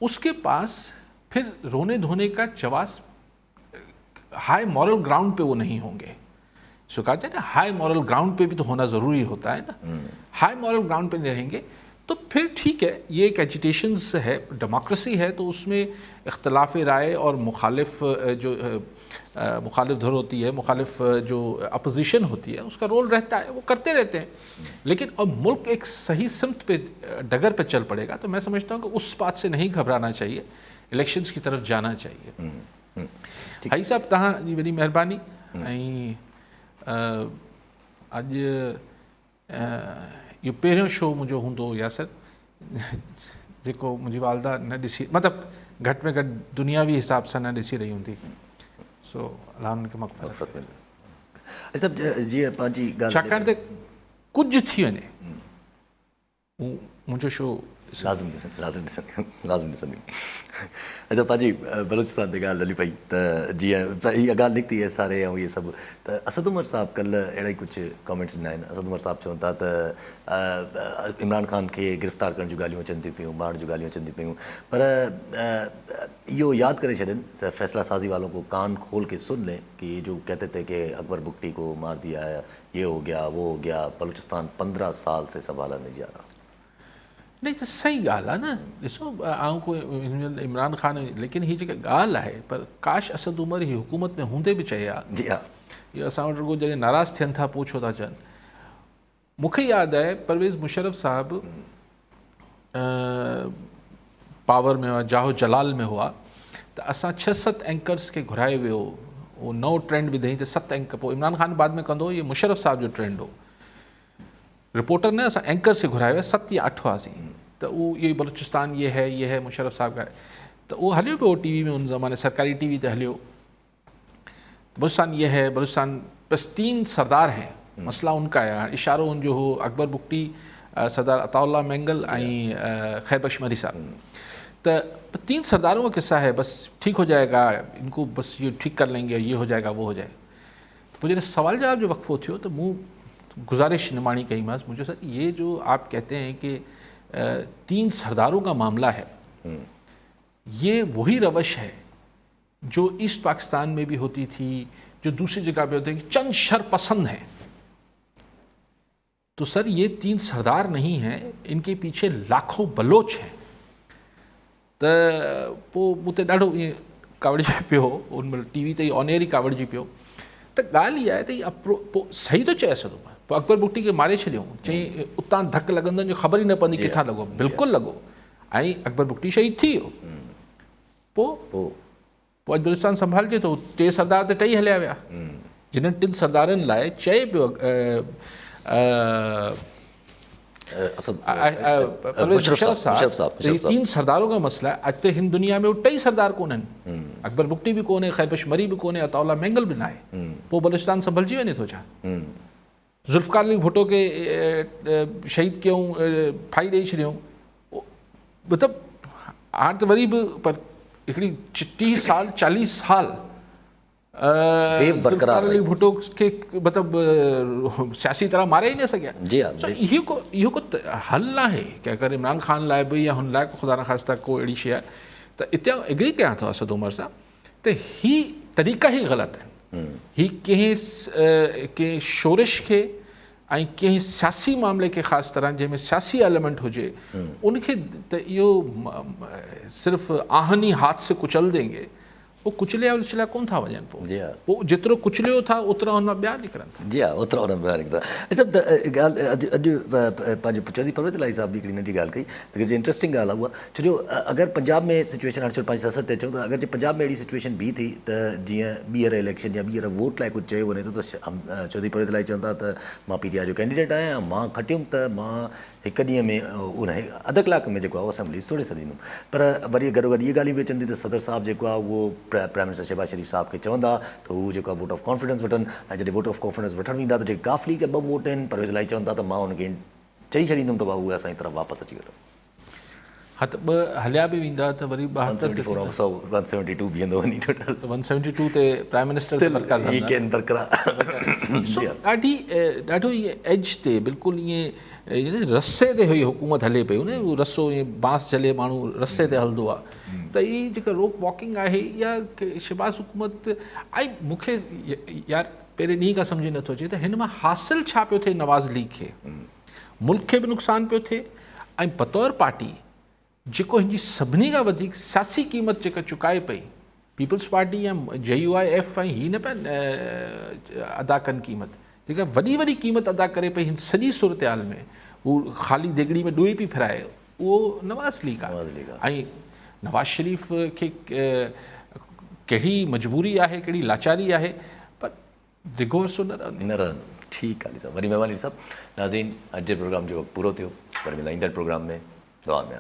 उसके पास फिर रोने धोने का जवाब हाई मॉरल ग्राउंड पे वो नहीं होंगे। सो कहा जाए ना, हाई मॉरल ग्राउंड पे भी तो होना ज़रूरी होता है ना। हाई मॉरल ग्राउंड पे नहीं रहेंगे तो फिर ठीक है, ये एक एजिटेशंस है, डेमोक्रेसी है, तो उसमें इख्तलाफ राय और मुखालिफ धुर होती है, मुखालिफ जो अपोजिशन होती है उसका रोल रहता है, वो करते रहते हैं। लेकिन अब मुल्क एक सही सिमत पे डगर पे चल पड़ेगा तो मैं समझता हूँ कि उस बात से नहीं घबराना चाहिए, इलेक्शंस की तरफ जाना चाहिए। भाई साहब तहां जी वॾी महिरबानी। ऐं अॼु इहो पहिरियों शो मुंहिंजो हूंदो यासर जेको मुंहिंजी वालदा न ॾिसी, मतिलबु घटि में घटि दुनियावी हिसाब सां न ॾिसी रही हूंदी। सो अलाह उनखे मग़फ़िरत करे। जीअं पंहिंजी ॻाल्हि छाकाणि त कुझु थी वञे मुंहिंजो शो लाज़िमी ॾिसंदी। अच्छा पंहिंजी बलूचिस्तान ते ॻाल्हि हली पई त जीअं इहा ॻाल्हि निकिती SRA ऐं इहे सभु, त असद उमर साहब कल्ह अहिड़ा ई कुझु कमेंट्स ॾिना आहिनि। असद उमर साहब चवनि था त इमरान ख़ान खे गिरफ़्तार करण जूं ॻाल्हियूं अचनि थियूं पियूं, मारण जूं ॻाल्हियूं अचनि थियूं पियूं, पर इहो यादि करे छॾनि फ़ैसला साज़ी वालों को कान खोल के सुन लें कि जो कहते थे कि अकबर बुगटी को मार दिया है, ये हो गया वो हो गया, बलूचिस्तान 15 साल से संभाला नहीं जा रहा। नहीं त सही ॻाल्हि आहे न। ॾिसो आऊं कोई इमरान ख़ान, लेकिन हीअ जेका ॻाल्हि आहे, पर काश असद उमर ही हुकूमत में हूंदे बि चए हा। जी हा, इहो असां वटि रुॻो जॾहिं नाराज़ थियनि था पोइ छो था चवनि। मूंखे यादि आहे परवेज़ मुशर्रफ साहब पावर में हुआ, जाहो जलाल में हुआ, त असां 6-7 एंकर्स खे घुराए वियो, उहो नओं ट्रेंड विधई त 7 एंकर, पोइ इमरान ख़ान बाद में कंदो, इहो मुशर्रफ साहब जो ट्रेंड हो। रिपोर्टर ने असां एंकर से घुरायो है, 7 या 8 हुआसीं, त उहो ये बलूचिस्तान ये है मुशर्रफ साहब का, त उहो हलियो पियो टीवी में, उन ज़माने सरकारी टीवी ते हलियो, बलूचिस्तान ये है, बलूचिस्तान बस 3 सरदार हैं, मसला उनका है, इशारो उन जो हो अकबर बुगटी, सरदार अताउल्लाह मैंगल ऐं खैर बख्श मरी साहब। त 3 सरदारों का किस्सा है, बस ठीक हो जाएगा, इनको बस ये ठीक कर लेंगे, ये हो जाएगा वो हो जाएगा। तो मुझे सवाल जवाब जो वक्फो थियो तो मूं गुजारिश निमाणी कही मास, मुझे सर ये जो आप कहते हैं कि 3 सरदारों का मामला है, ये वही रवश है जो ईस्ट पाकिस्तान में भी होती थी, जो दूसरी जगह पे होते हैं कि चंद शर पसंद हैं। तो सर ये 3 सरदार नहीं हैं, इनके पीछे लाखों बलोच हैं। पोइ मूं ॾाढो ईअं कावड़िजी पियो, उन महिल टीवी ते ऑन एयर ई कावड़िजी पियो। त ॻाल्हि इहा आहे त हीअ पोइ सही थो चए सघो, पोइ अकबर बुगटी खे मारे छॾियऊं, चई उतां धक लॻंदो जो ख़बर ई न पवंदी किथां लॻो, बिल्कुलु लॻो, ऐं अकबर बुगटी शहीद थी वियो। पोइ अॼु बलूचिस्तान संभालिजे थो, 3 सरदार त टई हलिया विया, जिन्हनि 3 सरदारनि लाइ चए पियो मुशर्रफ साहब, 3 सरदारों का मसला है, अॼु त हिन दुनिया में टई सरदार कोन्हनि, अकबर बुगटी बि कोन्हे, खैबशमरी बि कोन्हे, अताउल्ला मैंगल बि न आहे, पोइ बलूचिस्तान संभलिजी वञे थो छा? जुल्फ़कार अली भुट्टो खे शहीद कयूं, फाई ॾेई छॾियऊं, मतिलबु हाणे त वरी बि पर हिकिड़ी 30 साल 40 साल जुल्फ़कार अली भुट्टो खे मतिलबु सियासी तरह मारे ई न सघिया। इहो को हल न आहे की अगरि इमरान ख़ान लाइ बि या हुन लाइ ख़ुदा न ख़ास्ता को अहिड़ी शइ आहे त हिते एग्री कयां थो असद उमर सां त ही तरीक़ा ई ग़लति आहिनि। ही कंहिं शोरिश खे ऐं कंहिं सियासी मामले खे ख़ासि तरह जंहिंमें सियासी एलिमेंट हुजे उनखे त इहो सिर्फ़ु आहनी हाथ से कुचल देंगे, वो कुचलिया उचलिया कोन था वञनि, पोइ जेतिरो कुचलियो था ओतिरा हुन ॿिया निकिरनि था। जी हा, ओतिरा हुन ॿिया निकिरंदा। अच्छा, ॻाल्हि अॼु पंहिंजे चौधरी परवेज़ इलाही साहब बि हिकिड़ी नंढी ॻाल्हि कई, हिकिड़ी इंट्रस्टिंग ॻाल्हि आहे उहा, छो जो अगरि पंजाब में सिचुएशन, हाणे चलो पंहिंजी सियासत ते अचूं त अगरि जे पंजाब में अहिड़ी सिचुएशन बि थी त जीअं ॿीहर इलेक्शन या ॿीहर वोट लाइ कुझु चयो वञे थो त चौधरी परवेज़ इलाही चवंदा त मां PTI जो कैंडिडेट आहियां, मां खटियुमि त मां हिकु ॾींहं में उन अधु कलाक में जेको आहे उहो असेंबली तोड़े छॾींदुमि। पर वरी गॾो गॾु इहे ॻाल्हियूं बि अचनि थियूं त सदर साहब जेको आहे उहो प्राइम मिनिस्टर शहबाज शरीफ़ साहब खे चवंदा त हू जेको आहे वोट ऑफ कॉन्फिडेंस वठनि, ऐं जॾहिं वोट ऑफ कॉन्फिडेंस वठणु वेंदा त जेके काफ़ली के 2 वोट आहिनि, परवेज़ इलाही चवंदा त मां हुनखे चई छॾींदुमि त उहे असांजी तरफ़ वापसि अची वठो। हा, त 2 हलिया बि वेंदा त वरी 172 बीहंदो वञी टोटल 172 ते प्राइम मिनिस्टर ॾाढो इहे एज ते बिल्कुलु ईअं रस्से ते हुई हुकूमत हले पई, उहो रस्सो ईअं बांस जले माण्हू रस्से ते हलंदो आहे, त इहा जेका रोक वॉकिंग आहे इहा शहबाज़ हुकूमत, ऐं मूंखे यार पहिरें ॾींहं खां सम्झि नथो अचे त हिन मां हासिलु छा पियो थिए नवाज़ लीग खे, मुल्क खे बि नुक़सानु पियो थिए, ऐं बतौर पार्टी जेको हिनजी सभिनी खां वधीक सियासी क़ीमत जेका चुकाए पई, पीपल्स पार्टी या JUIF ऐं ही न पिया अदा कनि क़ीमत, जेका वॾी वॾी क़ीमत अदा करे पई हिन सॼी सूरत हाल में, उहो ख़ाली देगड़ी में ॾोई पई फिराए, उहो नवाज़ लीग आहे। ऐं नवाज़ शरीफ़ खे कहिड़ी मजबूरी आहे, कहिड़ी लाचारी आहे, पर दिगो वरसो न रहंदो। ठीकु आहे साहब, वरी महिरबानी साहब। नाज़रीन, अॼु जे प्रोग्राम जो वक़्तु पूरो थियो, वरी मिलाईंदड़ प्रोग्राम में दुआ में।